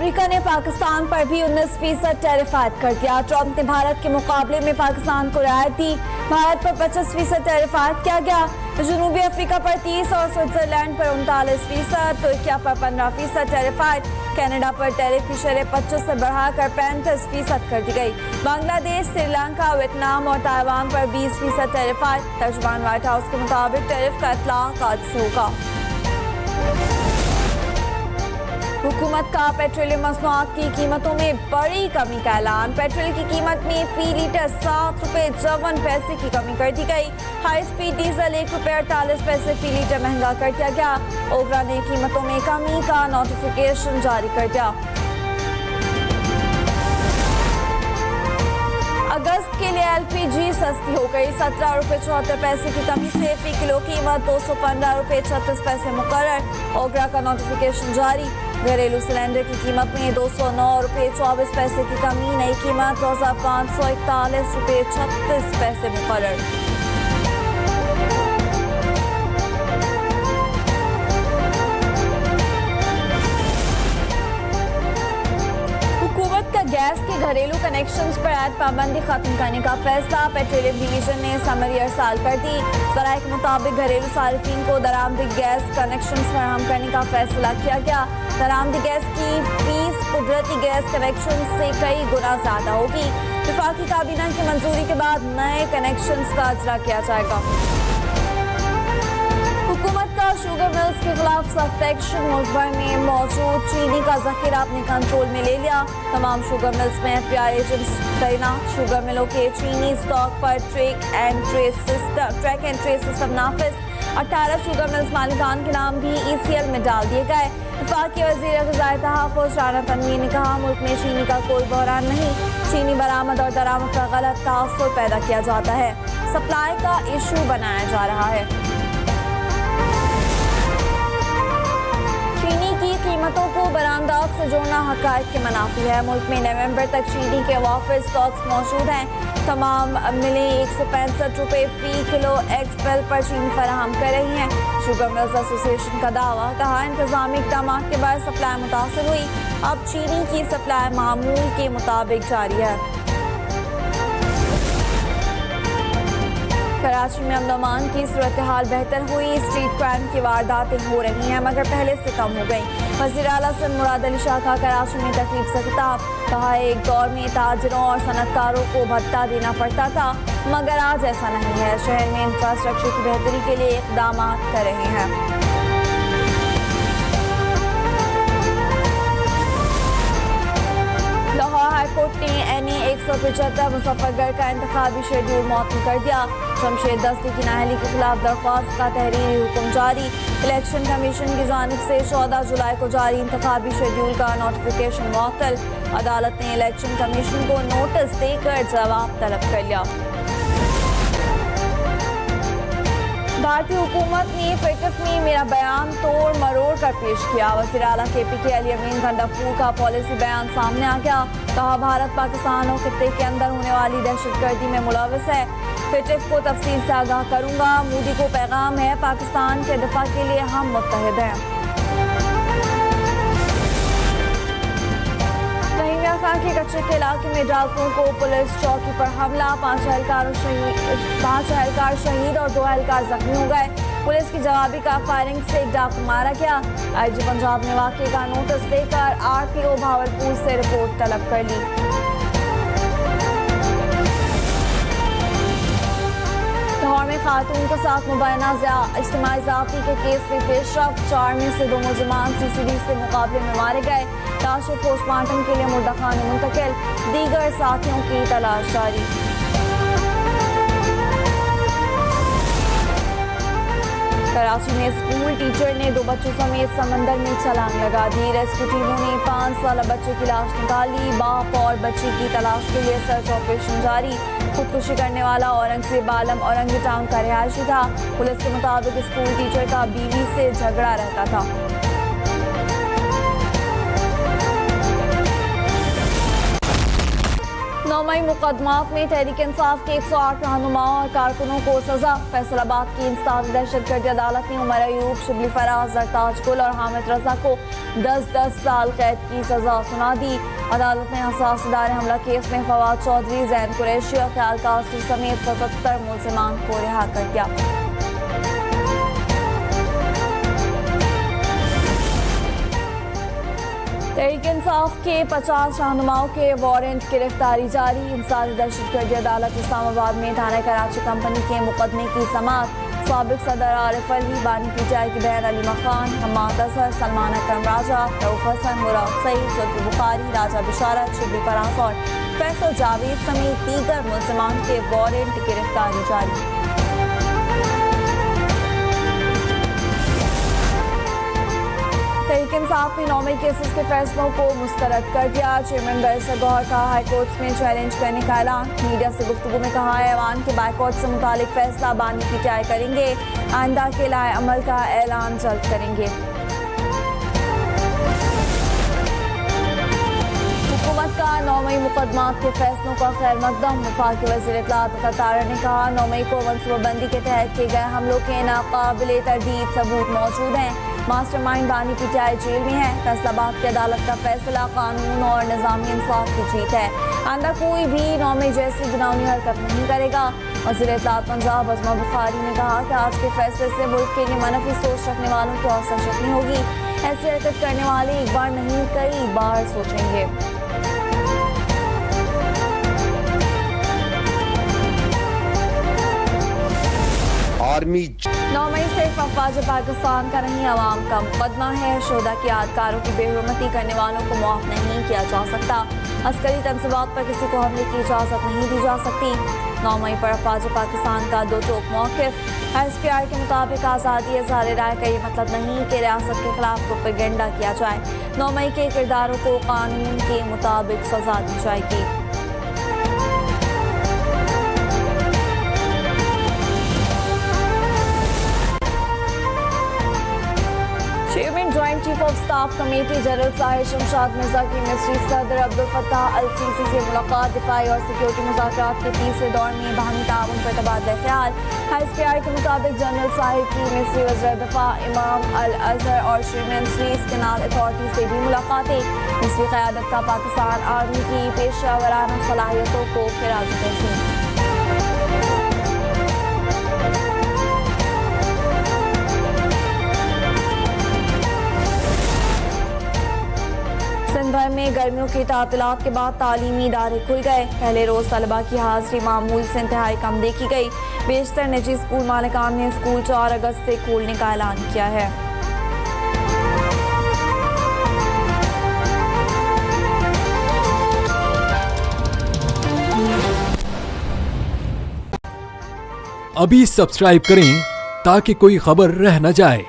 America ने पाकिस्तान पर भी 19% टैरिफ आयद कर दिया। ट्रंप ने भारत के मुकाबले में पाकिस्तान को रियायत दी। भारत पर 25% टैरिफ आयद किया गया। जनूबी अफ्रीका पर 30 और स्विट्जरलैंड पर 39%, तुर्किया पर 15% टैरिफ आयद। कनाडा पर टैरिफ की शरह 25 से बढ़ाकर 35% कर दी गई। बांग्लादेश, श्रीलंका, वियतनाम और ताइवान पर 20% टैरिफ आयद। तर्जुमान व्हाइट हाउस के मुताबिक टैरिफ का इतलाक आज से होगा। हुकूमत का पेट्रोलियम मसनूआत की कीमतों में बड़ी कमी का ऐलान। पेट्रोल की कीमत में फी लीटर ₹7.54 की कमी कर दी गई। हाई स्पीड डीजल ₹1.48 फी लीटर महंगा कर दिया गया। ओबरा ने कीमतों में कमी का नोटिफिकेशन जारी कर दिया। अगस्त के लिए एलपीजी सस्ती हो गई। ₹17.74 की कमी से फी किलो कीमत ₹215.36 मुकर्रर। ओबरा का नोटिफिकेशन जारी। घरेलू सिलेंडर की कीमत में ₹209.24 की कमी। नई कीमत ₹2,541.36 मुकर्रर। गैस के घरेलू कनेक्शंस पर आयद पाबंदी खत्म करने का फैसला। पेट्रोलियम डिवीजन ने समरी अरसाल कर दी। ज़राए के मुताबिक घरेलू सार्फिन को दरामदी गैस कनेक्शंस फराहम करने का फैसला किया गया। दरामदी गैस की फीस कुदरती गैस कनेक्शन से कई गुना ज्यादा होगी। वफाकी काबीना की मंजूरी के बाद नए कनेक्शंस का अजरा किया जाएगा। हुकूमत का शुगर मिल्स के खिलाफ सख्त एक्शन। मुल्क भर में मौजूद चीनी का जखीरा अपने कंट्रोल में ले लिया। तमाम शुगर मिल्स में FBI एजेंट्स तैनात। शुगर मिलों के चीनी स्टॉक पर ट्रैक एंड ट्रेस सिस्टम नाफिज। 18 शुगर मिल्स मालिकान के नाम भी ECL में डाल दिए गए। वफाकी वज़ीर ग़िज़ाए तहफ़्फ़ुज़ राना तनवीर ने कहा, मुल्क में चीनी का कोई बहरान नहीं। चीनी बरामद और दरामद का गलत तासुर पैदा किया जाता है। सप्लाई का इशू बनाया जा रहा है। कीमतों को बरामदात से जोड़ना हक़ाइक़ के मुनाफी है। मुल्क में नवंबर तक चीनी के वाफिर स्टॉक्स मौजूद हैं। तमाम मिलें ₹165 फी किलो एक्सपेल पर चीनी फराहम कर रही हैं। शुगर मिल्स एसोसिएशन का दावा। कहा, इंतजामी इक़दाम के बाद सप्लाई मुतासिर हुई। अब चीनी की सप्लाई मामूल के मुताबिक जारी है। कराची में अमन की सूरत हाल बेहतर हुई। स्ट्रीट क्राइम की वारदातें हो रही हैं मगर पहले से कम हो गई। वज़ीर आला सिंध मुराद अली शाह का कराची में तकरीब से खिताब। कहा, एक दौर में ताजरों और सनतकारों को भत्ता देना पड़ता था मगर आज ऐसा नहीं है। शहर में इंफ्रास्ट्रक्चर की बेहतरी के लिए इक़दाम कर रहे हैं। लाहौर हाईकोर्ट ने NA 175 मुजफ्फरगढ़ का इंतखाबी शेड्यूल मुअत्तल कर दिया। शमशेद दस्ती की नाअहली के खिलाफ दरख्वास्त का तहरीरी हुक्म जारी। इलेक्शन कमीशन की जानिब से 14 जुलाई को जारी इंतखाबी शेड्यूल का नोटिफिकेशन मुअत्तल। अदालत ने इलेक्शन कमीशन को नोटिस देकर जवाब तलब कर लिया। भारतीय हुकूमत ने फिटफ में मेरा बयान तोड़ मरोड़ कर पेश किया। वज़ीर आला KPK अली अमीन गंडापुर का पॉलिसी बयान सामने आ गया। कहा, भारत पाकिस्तान और खित्ते के अंदर होने वाली दहशतगर्दी में मुलविस है। फिटफ को तफसील से आगाह करूंगा। मोदी को पैगाम है, पाकिस्तान के दिफा के लिए हम मुत्तहिद हैं। खान के कच्चे के इलाके में डाकुओं को पुलिस चौकी पर हमला। 5 एहलकार शहीद और 2 एहलकार जख्मी हो गए। पुलिस की जवाबी का फायरिंग से एक डाकू मारा गया। IG पंजाब ने वाक़े का नोटिस देकर RTO भावलपुर से रिपोर्ट तलब कर ली। लाहौर में खातून के साथ मुबैना इज्तिमाई ज़्यादती के केस में पेशरफ। 4 में से 2 मुलज़िमान CCD से मुकाबले में मारे गए। लाशें पोस्टमार्टम के लिए मुर्दा खाने मुंतकिल। दीगर साथियों की तलाश जारी। कराची में स्कूल टीचर ने 2 बच्चों समेत समंदर में छलांग लगा दी। रेस्क्यू टीमों ने 5 साला बच्चे की लाश निकाली। बाप और बच्ची की तलाश के लिए सर्च ऑपरेशन जारी। खुदकुशी करने वाला औरंगजेब आलम औरंगटांग का रिहायशी था। पुलिस के मुताबिक स्कूल टीचर का बीवी से झगड़ा रहता था। 9 मई मुकदमात में तहरीक इंसाफ के 108 रहनुमाओं और कारकुनों को सजा। फैसलाबाद की इंसदादी दहशतगर्दी अदालत ने उमर अयूब, शिबली फराज, जरताज गुल और हामिद रजा को 10-10 साल कैद की सजा सुना दी। अदालत ने हसास इदारे हमला केस में फवाद चौधरी, जैन कुरैशी और ख्याल कासिर समेत 77 मुलजिमान को रिहा कर दिया। तहरीक इंसाफ के 50 रहनुमाओं के वारंट गिरफ्तारी जारी। इंसानी दहशतगर्दी अदालत इस्लामाबाद में थाना कराची कंपनी के मुकदमे की समाअत। साबिक सदर आरिफ अली, बानी पीटीआई की बहन अलीमा खान, हम्माद अजहर, सलमान अकरम राजा, रऊफ हसन, मुराद सईद, जुल्फी बुखारी, राजा बिशारत, शिबली फराज और फैसल जावेद समेत दीगर मुलजिमान के वारंट गिरफ्तारी जारी। तहरीक इंसाफ ने 9 मई केसेस के फैसलों को मुस्तरद कर दिया। चेयरमैन बैरिस्टर गौहर का हाईकोर्ट में चैलेंज करने का ऐलान। मीडिया से गुफ्तगू में कहा है ऐवान के बाइकआउट से मुतालिक फैसला बानी पीटीआई करेंगे। आइंदा के लाए अमल का ऐलान जल्द करेंगे। हुकूमत का 9 मई मुकदमात के फैसलों का खैर मकदम। वफाकी वज़ीर इत्तलात तारा ने कहा 9 मई को मनसूबाबंदी के तहत किए गए हमलों के नाकाबिले तरदीद सबूत मौजूद हैं। मास्टरमाइंड बानी पीटीआई जेल में है। फैसलाबाद की अदालत का फैसला कानून और निज़ामी इंसाफ की जीत है। आइंदा कोई भी 9 मई जैसी घिनौनी हरकत नहीं करेगा। वज़ीर इत्तलात पंजाब अज़मा बुखारी ने कहा कि आज के फैसले से मुल्क के लिए मनफी सोच रखने वालों की हौसला शक्नी होगी। ऐसी हरकत करने वाले एक बार नहीं कई बार सोचेंगे। आर्मी 9 मई सिर्फ अफवाज पाकिस्तान का नहीं, अवाम का मुकदमा है। शोधा की यादगारों की बेहुरमती करने वालों को माफ नहीं किया जा सकता। अस्करी तंसीबात पर किसी को हमले की इजाज़त नहीं दी जा सकती। 9 मई पर अफवाज पाकिस्तान का दो टोक मौक़िफ़। SPI के मुताबिक आज़ादी इज़हार राय का ये मतलब नहीं कि रियासत के खिलाफ प्रोपेगेंडा किया जाए। 9 मई के किरदारों को कानून के मुताबिक सजा दी जाएगी। Chairman joint chief of staff committee general Sahir Shamshad Mirza की मिस्री सदर अब्दुल फत्ताह अल सीसी से मुलाकात। दिफाई और सिक्योरिटी मुज़ाकरात के तीसरे दौर में बाहमी ताउन पर तबादला ख्याल। SPI के मुताबिक जनरल साहिर की मिस्री वज़ीर दफ़ा इमाम अल अज़हर और चेयरमैन स्वीस कैनाल अथॉरिटी से भी मुलाकातें। मिस्री क़यादत का पाकिस्तान आर्मी की पेशेवराना सलाहियतों को खिराज तहसीन। सिंध भर में गर्मियों की तातीलात के बाद तालीमी इदारे खुल गए। पहले रोज तलबा की हाजिरी मामूल से इंतहाई कम देखी गई। बेशतर निजी स्कूल मालिकान ने स्कूल 4 अगस्त से खोलने का ऐलान किया है। अभी सब्सक्राइब करें ताकि कोई खबर रह न जाए।